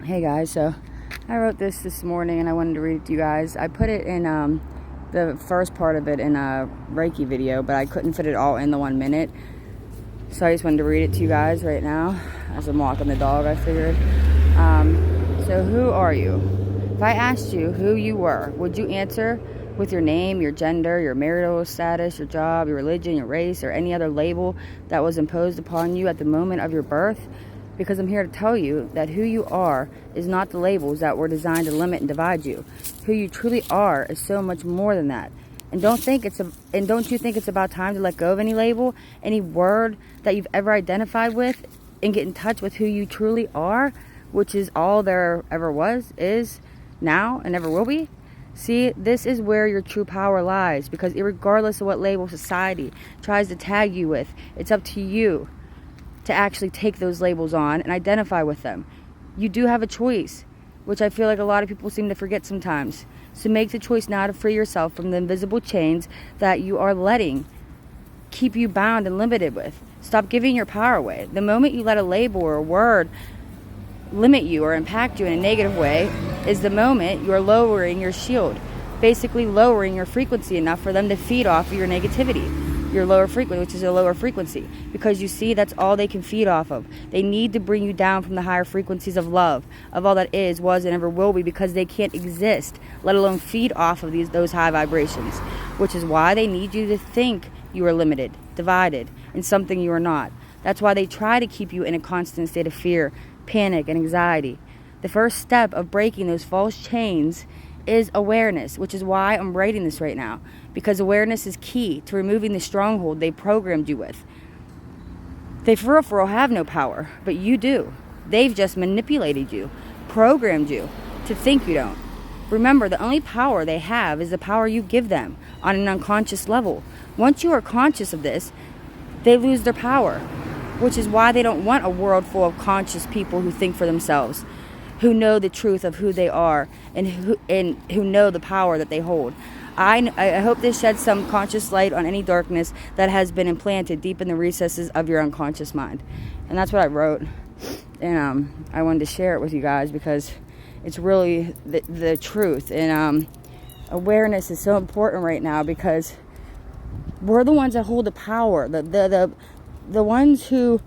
Hey guys, so I wrote this morning and I wanted to read it to you guys. I put it in the first part of it in a Reiki video, but I couldn't fit it all in the 1 minute. So I just wanted to read it to you guys right now as I'm walking the dog, I figured. So who are you? If I asked you who you were, would you answer with your name, your gender, your marital status, your job, your religion, your race, or any other label that was imposed upon you at the moment of your birth? Because I'm here to tell you that who you are is not the labels that were designed to limit and divide you. Who you truly are is so much more than that. And don't you think it's about time to let go of any label, any word that you've ever identified with, and get in touch with who you truly are, which is all there ever was, is, now, and ever will be? See, this is where your true power lies, because regardless of what label society tries to tag you with, it's up to you to actually take those labels on and identify with them. You do have a choice, which I feel like a lot of people seem to forget sometimes. So make the choice now to free yourself from the invisible chains that you are letting keep you bound and limited with. Stop giving your power away. The moment you let a label or a word limit you or impact you in a negative way is the moment you're lowering your shield, basically lowering your frequency enough for them to feed off of your negativity. Your lower frequency, which is a lower frequency, because you see, that's all they can feed off of. They need to bring you down from the higher frequencies of love, of all that is, was, and ever will be, because they can't exist, let alone feed off of those high vibrations, which is why they need you to think you are limited, divided, and something you are not. That's why they try to keep you in a constant state of fear, panic, and anxiety. The first step of breaking those false chains is awareness, which is why I'm writing this right now, because awareness is key to removing the stronghold they programmed you with. They for real have no power, but you do. They've just manipulated you, programmed you to think you don't. Remember, the only power they have is the power you give them on an unconscious level. Once you are conscious of this, they lose their power, which is why they don't want a world full of conscious people who think for themselves, who know the truth of who they are, and who know the power that they hold. I hope this sheds some conscious light on any darkness that has been implanted deep in the recesses of your unconscious mind. And that's what I wrote. And I wanted to share it with you guys because it's really the truth. And awareness is so important right now because we're the ones that hold the power. The ones who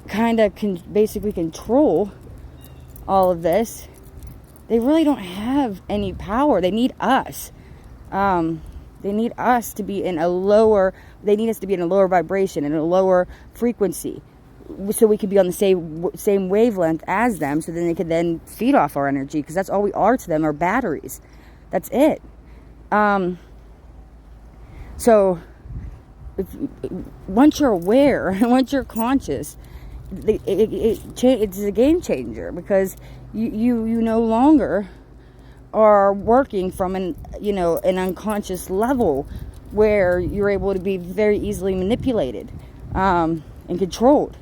kind of can basically control all of this. They really don't have any power. They need us. They need us to be in a lower. They need us to be in a lower vibration, in a lower frequency, so we could be on the same wavelength as them. So then they could then feed off our energy, because that's all we are to them, are batteries. That's it. So once you're aware and once you're conscious, it's a game changer, because you no longer are working from an unconscious level where you're able to be very easily manipulated and controlled.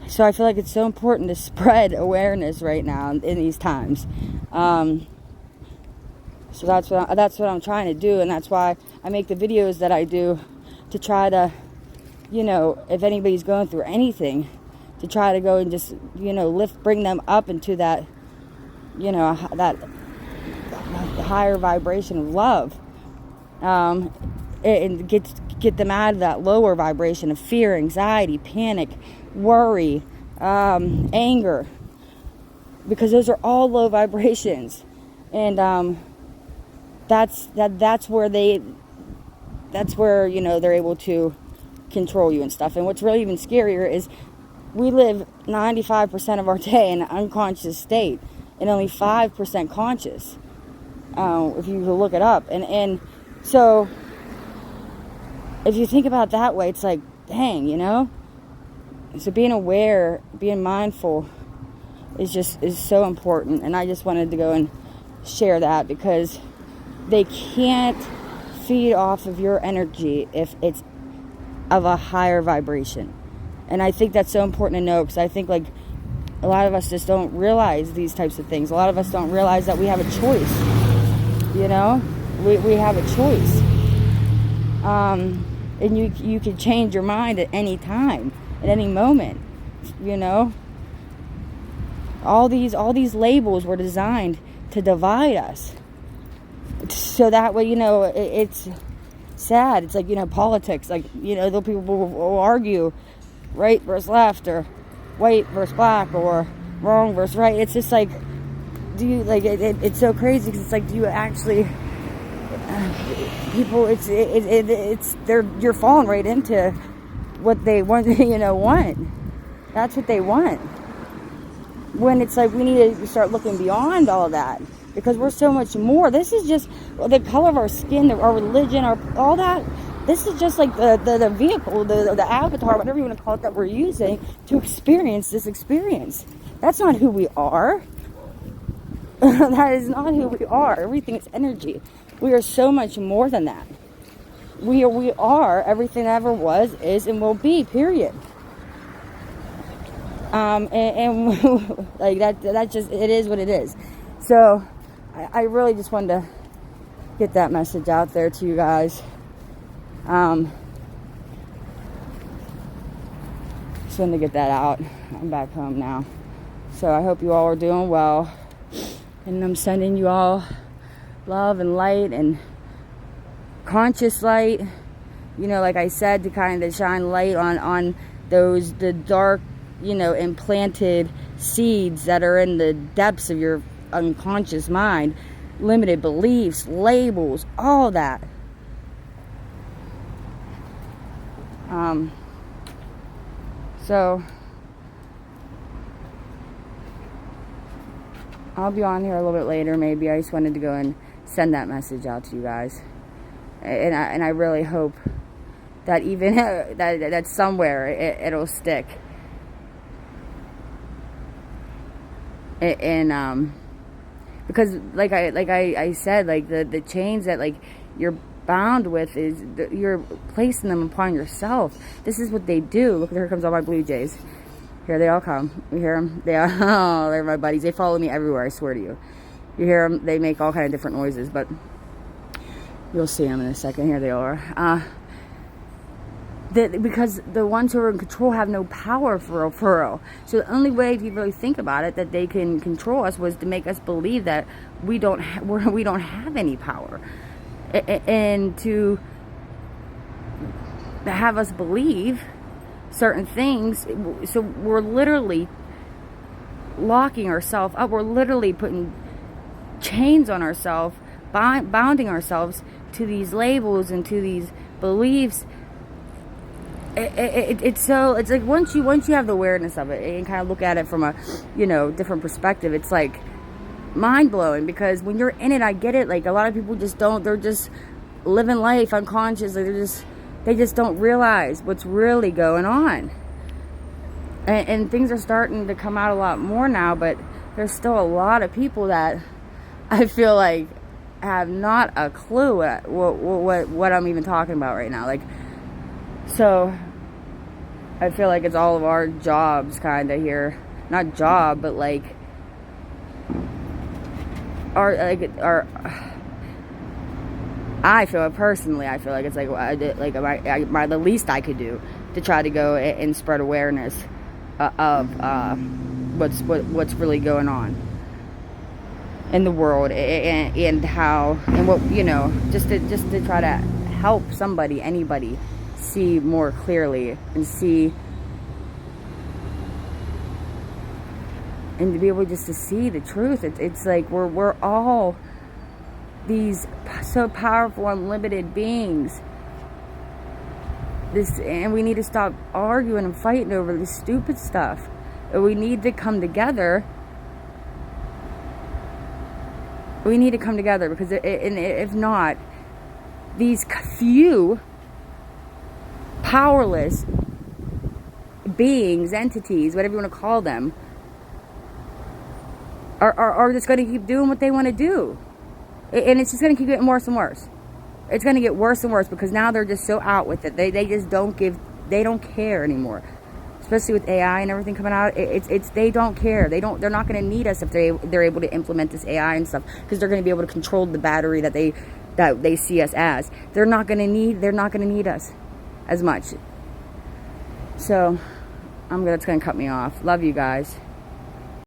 So I feel like it's so important to spread awareness right now in these times. So that's what I'm trying to do, and that's why I make the videos that I do, to try to, if anybody's going through anything, to try to go and just, bring them up into that, that higher vibration of love, and get them out of that lower vibration of fear, anxiety, panic, worry, anger, because those are all low vibrations, and that's where they're able to control you and stuff. And what's really even scarier is we live 95% of our day in an unconscious state and only 5% conscious, if you look it up. And so if you think about it that way, it's like, dang, so being aware, being mindful is so important. And I just wanted to go and share that, because they can't feed off of your energy if it's of a higher vibration. And I think that's so important to know, because I think like a lot of us just don't realize these types of things. A lot of us don't realize that we have a choice. We have a choice, and you can change your mind at any time, at any moment. All these labels were designed to divide us. So that way, it's sad. It's like, politics. Like, the people will argue right versus left, or white versus black, or wrong versus right. It's just like, do you, like, it's so crazy, because it's like, do you actually, people, you're falling right into what they want, want. That's what they want. When it's like, we need to start looking beyond all of that, because we're so much more. This is just the color of our skin, our religion, all that. This is just like the vehicle, the avatar, whatever you want to call it, that we're using to experience this experience. That's not who we are. That is not who we are. Everything is energy. We are so much more than that. We are everything that ever was, is, and will be, period. And like that just, it is what it is. So I really just wanted to get that message out there to you guys. Just wanted to get that out. I'm back home now. So I hope you all are doing well. And I'm sending you all love and light and conscious light. Like I said, to kind of shine light on the dark, implanted seeds that are in the depths of your unconscious mind. Limited beliefs, labels, all that. So I'll be on here a little bit later, maybe. I just wanted to go and send that message out to you guys, and I really hope that even that somewhere it'll stick. And because like I said, like the chains that like you're bound with, is you're placing them upon yourself. This is what they do. Look, here comes all my blue jays. Here they all come. You hear them? They are, oh, they're my buddies. They follow me everywhere, I swear to you. You hear them? They make all kind of different noises, but you'll see them in a second. Here they are. Because the ones who are in control have no power for real. So the only way, if you really think about it, that they can control us was to make us believe that we don't have any power, and to have us believe certain things. So we're literally locking ourselves up. We're literally putting chains on ourselves, bounding ourselves to these labels and to these beliefs. It's like once you have the awareness of it and kind of look at it from a different perspective, it's like mind-blowing. Because when you're in it, I get it, like a lot of people just don't, they're just living life unconscious. Like they just don't realize what's really going on, and things are starting to come out a lot more now. But there's still a lot of people that I feel like have not a clue what I'm even talking about right now. Like, so I feel like it's all of our jobs kind of here, not job, but like our I feel like it's like the least I could do to try to go and spread awareness of what's really going on in the world, and how, and what, just to try to help anybody see more clearly, and see, and to be able just to see the truth. It's like we're all these so powerful, unlimited beings. And we need to stop arguing and fighting over this stupid stuff. And we need to come together. We need to come together, because if not, these few powerless beings, entities, whatever you want to call them, are just going to keep doing what they want to do. And it's just going to keep getting worse and worse. It's going to get worse and worse, because now they're just so out with it. They just don't care anymore. Especially with AI and everything coming out, they don't care. They're not going to need us if they're able to implement this AI and stuff, because they're going to be able to control the battery that they see us as. They're not going to need us as much. So it's going to cut me off. Love you guys.